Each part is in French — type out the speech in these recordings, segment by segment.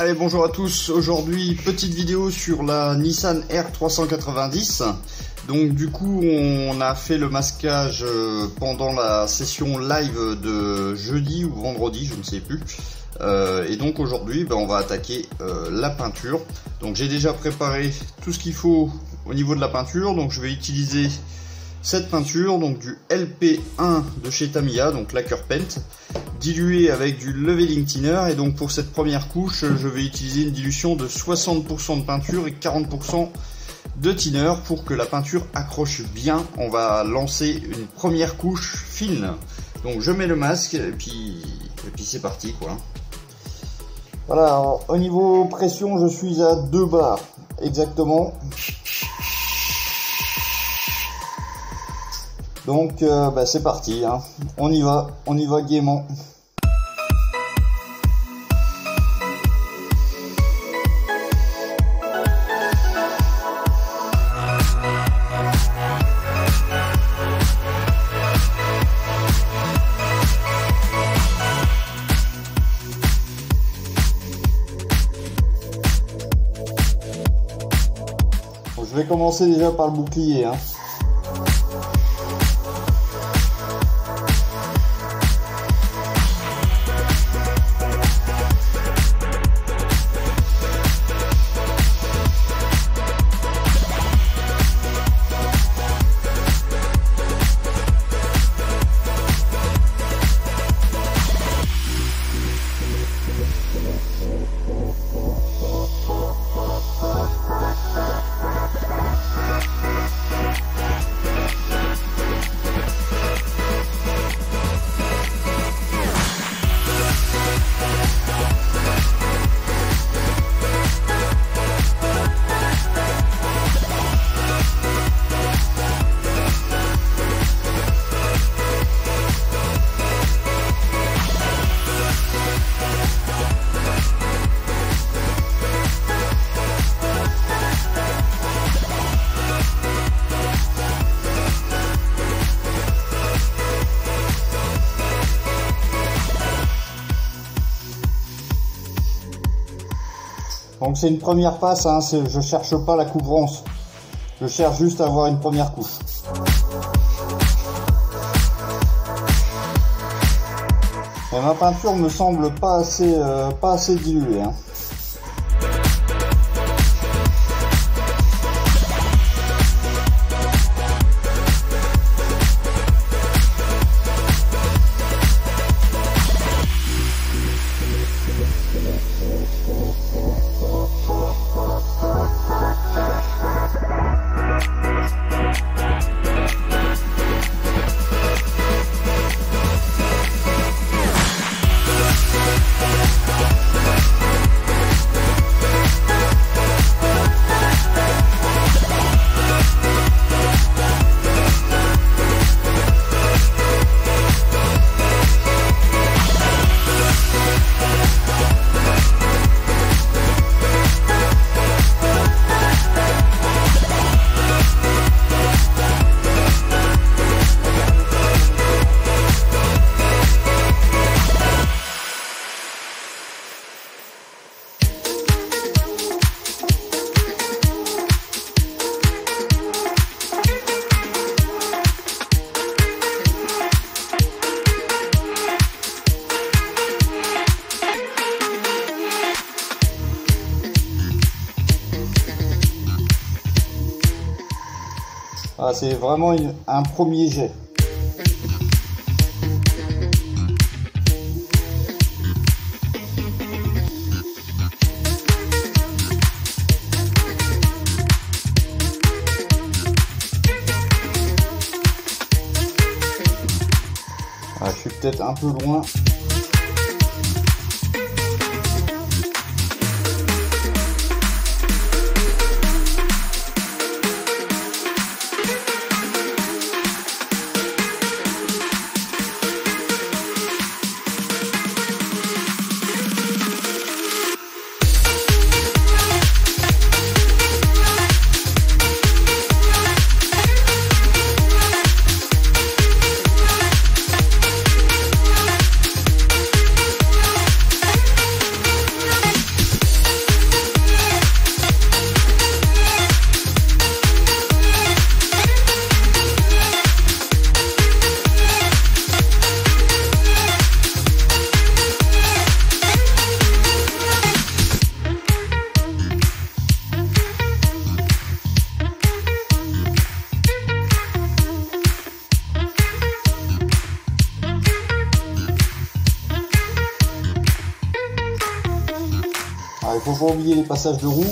Allez, bonjour à tous. Aujourd'hui, petite vidéo sur la Nissan R390. Donc du coup, on a fait le masquage pendant la session live de jeudi ou vendredi, je ne sais plus. Et donc aujourd'hui, on va attaquer la peinture. Donc j'ai déjà préparé tout ce qu'il faut au niveau de la peinture. Donc je vais utiliser cette peinture, donc du LP1 de chez Tamiya, donc Lacquer Paint, dilué avec du leveling thinner. Et donc pour cette première couche, je vais utiliser une dilution de 60% de peinture et 40% de thinner pour que la peinture accroche bien. On va lancer une première couche fine. Donc je mets le masque et puis c'est parti quoi. Voilà, alors, au niveau pression, je suis à 2 bars exactement. Donc c'est parti, hein. On y va gaiement. Bon, je vais commencer déjà par le bouclier, hein. Donc c'est une première passe, hein, je cherche pas la couvrance, je cherche juste à avoir une première couche. Et ma peinture me semble pas assez diluée, hein. Ah, c'est vraiment un premier jet. Ah, je suis peut-être un peu loin. Alors, il faut pas oublier les passages de roue.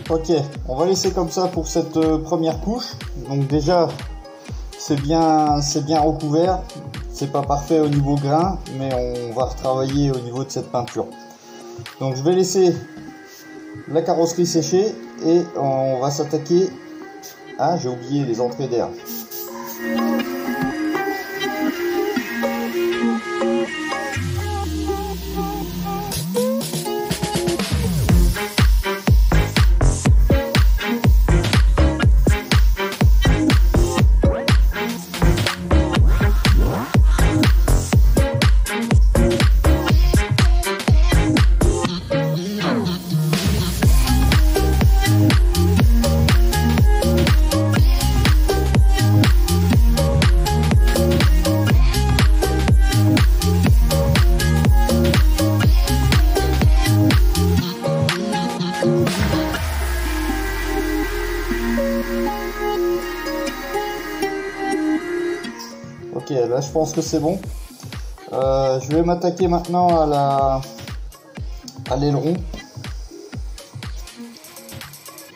Ok, on va laisser comme ça pour cette première couche. Donc déjà, c'est bien recouvert. C'est pas parfait au niveau grain, mais on va retravailler au niveau de cette peinture. Donc je vais laisser la carrosserie sécher et on va s'attaquer. Ah, j'ai oublié les entrées d'air. Ok, là je pense que c'est bon. Je vais m'attaquer maintenant à l'aileron.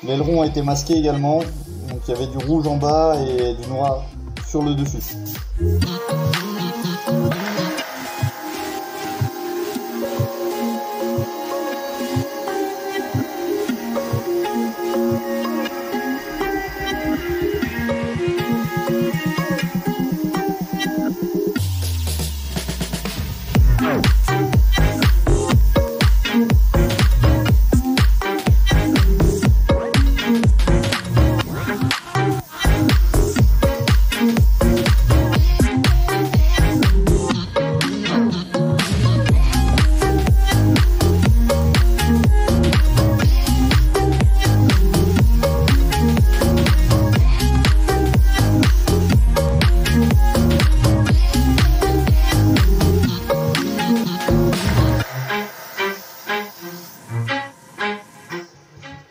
L'aileron a été masqué également, donc il y avait du rouge en bas et du noir sur le dessus.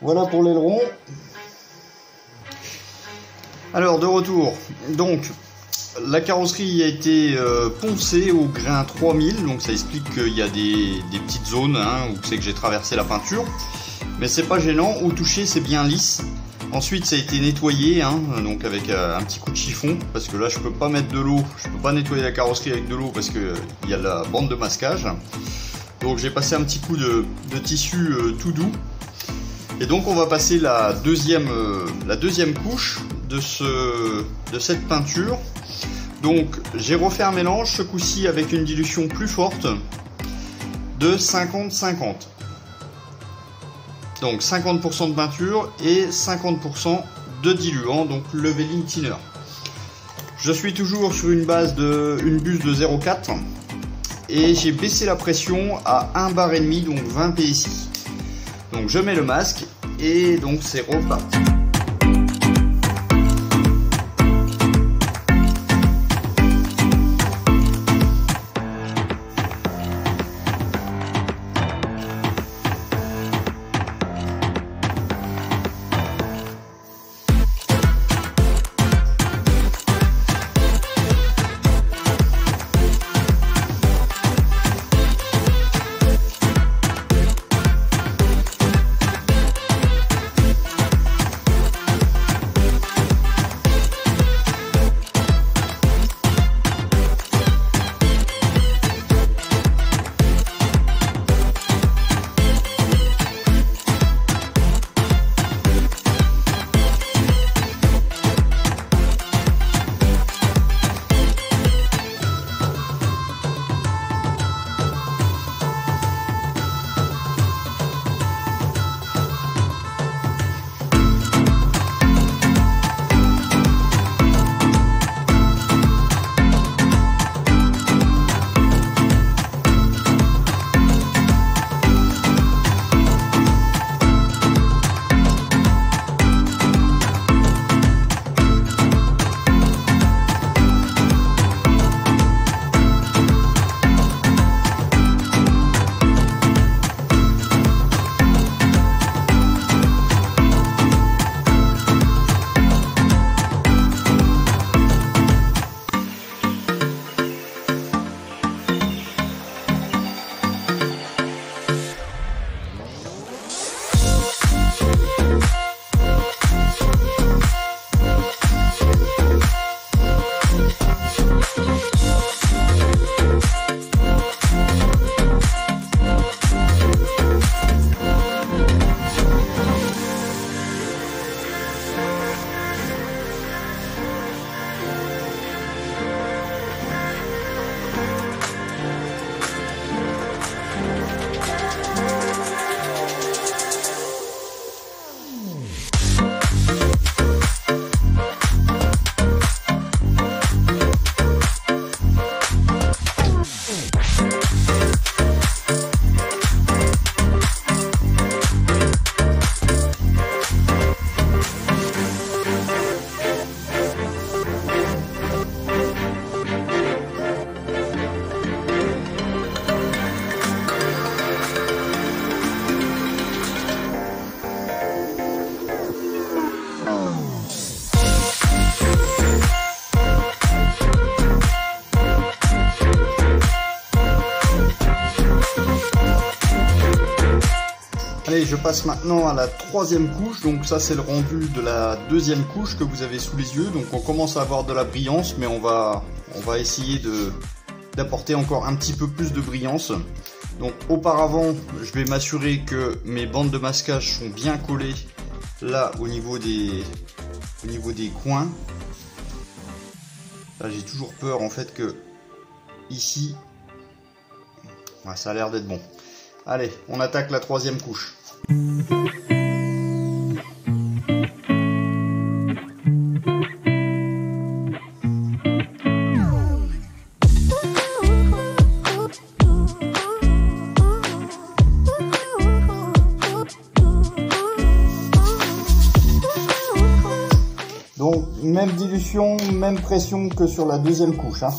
Voilà pour l'aileron. Alors de retour, donc la carrosserie a été poncée au grain 3000, donc ça explique qu'il y a des petites zones où c'est que j'ai traversé la peinture, mais c'est pas gênant, au toucher c'est bien lisse. Ensuite ça a été nettoyé, donc avec un petit coup de chiffon, parce que là je peux pas mettre de l'eau, je peux pas nettoyer la carrosserie avec de l'eau parce que il y a la bande de masquage. Donc j'ai passé un petit coup de tissu tout doux. Et donc on va passer la deuxième couche de cette peinture. Donc j'ai refait un mélange, ce coup-ci avec une dilution plus forte de 50-50. Donc 50% de peinture et 50% de diluant, donc leveling thinner. Je suis toujours sur une base une buse de 0,4 et j'ai baissé la pression à 1 bar et demi, donc 20 PSI. Donc je mets le masque et donc c'est reparti. Allez, je passe maintenant à la troisième couche. Donc ça, c'est le rendu de la deuxième couche que vous avez sous les yeux. Donc on commence à avoir de la brillance, mais on va essayer d'apporter encore un petit peu plus de brillance. Donc auparavant, je vais m'assurer que mes bandes de masquage sont bien collées là au niveau des coins. Là, j'ai toujours peur en fait que ici, ouais, ça a l'air d'être bon. Allez, on attaque la troisième couche. Donc, même dilution, même pression que sur la deuxième couche, hein.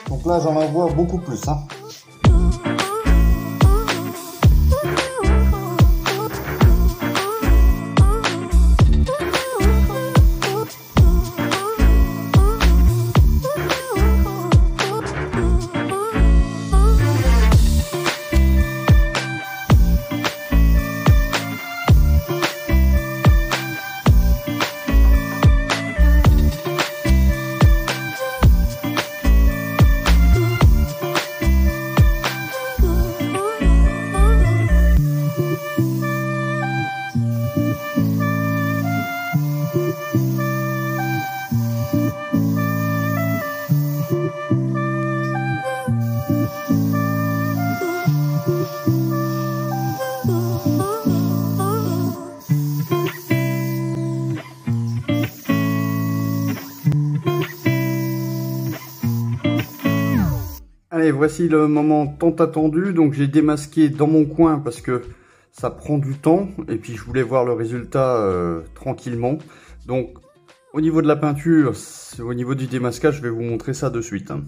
Donc là, j'en envoie beaucoup plus, hein. Allez, voici le moment tant attendu. Donc j'ai démasqué dans mon coin parce que ça prend du temps et puis je voulais voir le résultat tranquillement. Donc au niveau de la peinture, au niveau du démasquage, je vais vous montrer ça de suite, hein.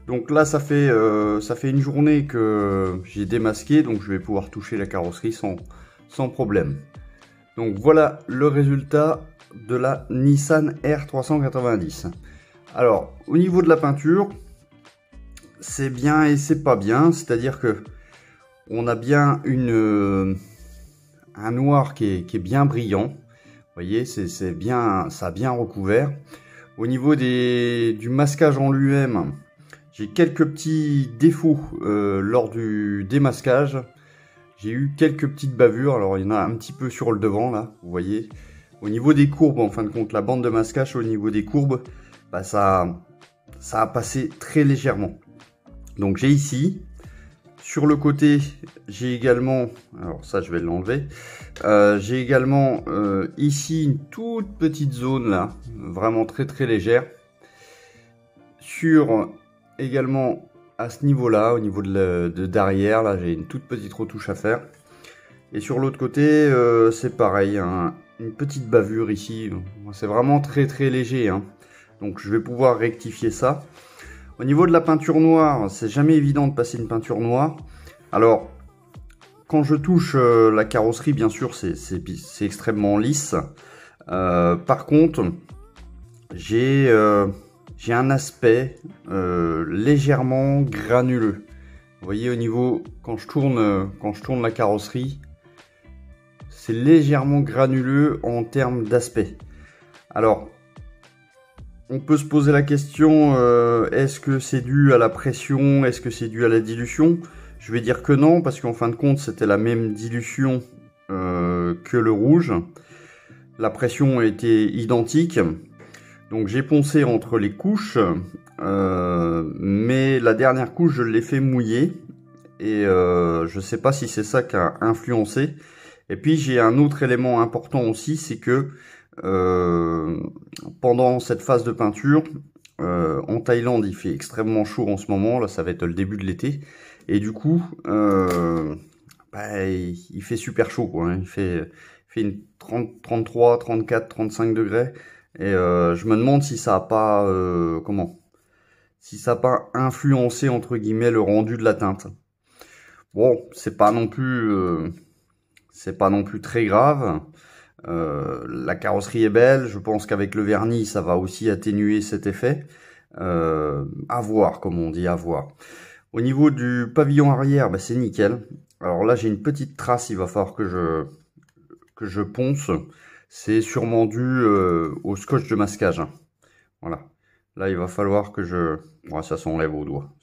Donc là ça fait une journée que j'ai démasqué, donc je vais pouvoir toucher la carrosserie sans problème. Donc voilà le résultat de la Nissan R390. Alors au niveau de la peinture, c'est bien et c'est pas bien, c'est-à-dire que on a bien un noir qui est bien brillant. Vous voyez, c'est bien, ça a bien recouvert. Au niveau du masquage en lui-même, j'ai quelques petits défauts lors du démasquage. J'ai eu quelques petites bavures. Alors il y en a un petit peu sur le devant là, vous voyez. Au niveau des courbes, en fin de compte, la bande de masquage au niveau des courbes, bah, ça a passé très légèrement. Donc j'ai ici, sur le côté, j'ai également, alors ça je vais l'enlever, j'ai également ici une toute petite zone là, vraiment très très légère. Sur également à ce niveau là, au niveau de derrière, là j'ai une toute petite retouche à faire. Et sur l'autre côté, c'est pareil, hein, une petite bavure ici, c'est vraiment très très léger, hein. Donc je vais pouvoir rectifier ça. Au niveau de la peinture noire, c'est jamais évident de passer une peinture noire. Alors, quand je touche la carrosserie, bien sûr, c'est extrêmement lisse. Par contre, j'ai un aspect légèrement granuleux. Vous voyez, au niveau, quand je tourne la carrosserie, c'est légèrement granuleux en termes d'aspect. Alors, on peut se poser la question, est-ce que c'est dû à la pression, est-ce que c'est dû à la dilution? Je vais dire que non, parce qu'en fin de compte, c'était la même dilution que le rouge. La pression était identique. Donc j'ai poncé entre les couches, mais la dernière couche, je l'ai fait mouiller. Et je sais pas si c'est ça qui a influencé. Et puis j'ai un autre élément important aussi, c'est que pendant cette phase de peinture, en Thaïlande il fait extrêmement chaud en ce moment, là ça va être le début de l'été, et du coup il fait super chaud quoi, hein. Il fait une 30, 33, 34, 35 degrés, et je me demande si ça a pas si ça a pas influencé entre guillemets le rendu de la teinte. Bon, c'est pas non plus très grave. La carrosserie est belle, je pense qu'avec le vernis ça va aussi atténuer cet effet. À voir, comme on dit, à voir. Au niveau du pavillon arrière, c'est nickel. Alors là j'ai une petite trace, il va falloir que je ponce. C'est sûrement dû au scotch de masquage, hein. Voilà, là il va falloir que ça s'enlève au doigt,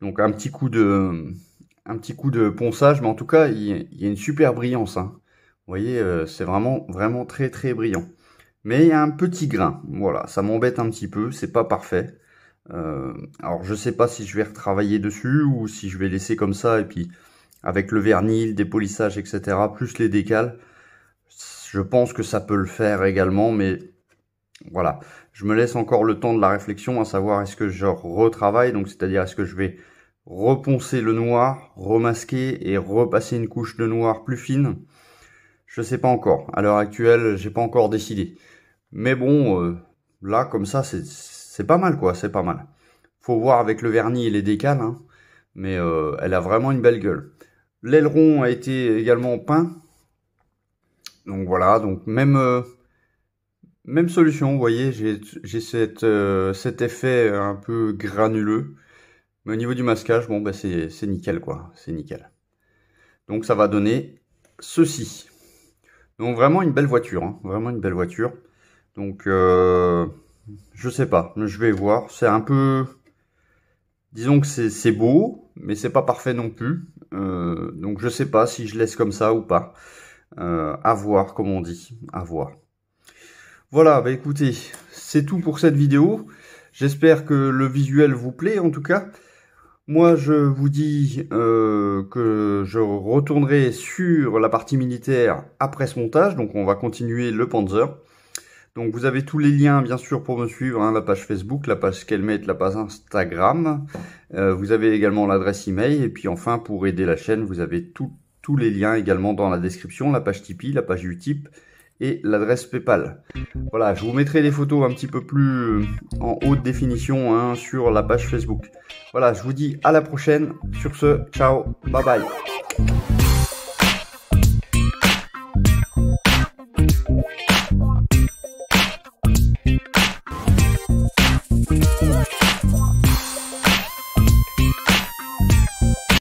donc un petit coup de ponçage, mais en tout cas il y a une super brillance, hein. Vous voyez, c'est vraiment très très brillant. Mais il y a un petit grain, voilà, ça m'embête un petit peu, c'est pas parfait. Alors je sais pas si je vais retravailler dessus ou si je vais laisser comme ça, et puis avec le vernis, le dépolissage, etc., plus les décals, je pense que ça peut le faire également, mais voilà. Je me laisse encore le temps de la réflexion, à savoir est-ce que je retravaille, donc c'est-à-dire est-ce que je vais reponcer le noir, remasquer et repasser une couche de noir plus fine. Je sais pas encore. À l'heure actuelle, j'ai pas encore décidé. Mais bon, là, comme ça, c'est pas mal, quoi. C'est pas mal. Faut voir avec le vernis et les décals, hein. Mais elle a vraiment une belle gueule. L'aileron a été également peint. Donc voilà, donc même solution, vous voyez, j'ai cet effet un peu granuleux. Mais au niveau du masquage, bon, c'est nickel, quoi. C'est nickel. Donc ça va donner ceci. Donc vraiment une belle voiture, hein. Vraiment une belle voiture. Donc je sais pas, je vais voir. C'est un peu, disons que c'est beau, mais c'est pas parfait non plus. Donc je sais pas si je laisse comme ça ou pas. À voir, comme on dit, à voir. Voilà, écoutez, c'est tout pour cette vidéo. J'espère que le visuel vous plaît en tout cas. Moi, je vous dis que je retournerai sur la partie militaire après ce montage. Donc, on va continuer le Panzer. Donc, vous avez tous les liens, bien sûr, pour me suivre, hein, la page Facebook, la page Skelmet, la page Instagram. Vous avez également l'adresse email. Et puis, enfin, pour aider la chaîne, vous avez tous les liens également dans la description, la page Tipeee, la page Utip et l'adresse Paypal. Voilà, je vous mettrai des photos un petit peu plus en haute définition, hein, sur la page Facebook. Voilà, je vous dis à la prochaine. Sur ce, ciao, bye bye.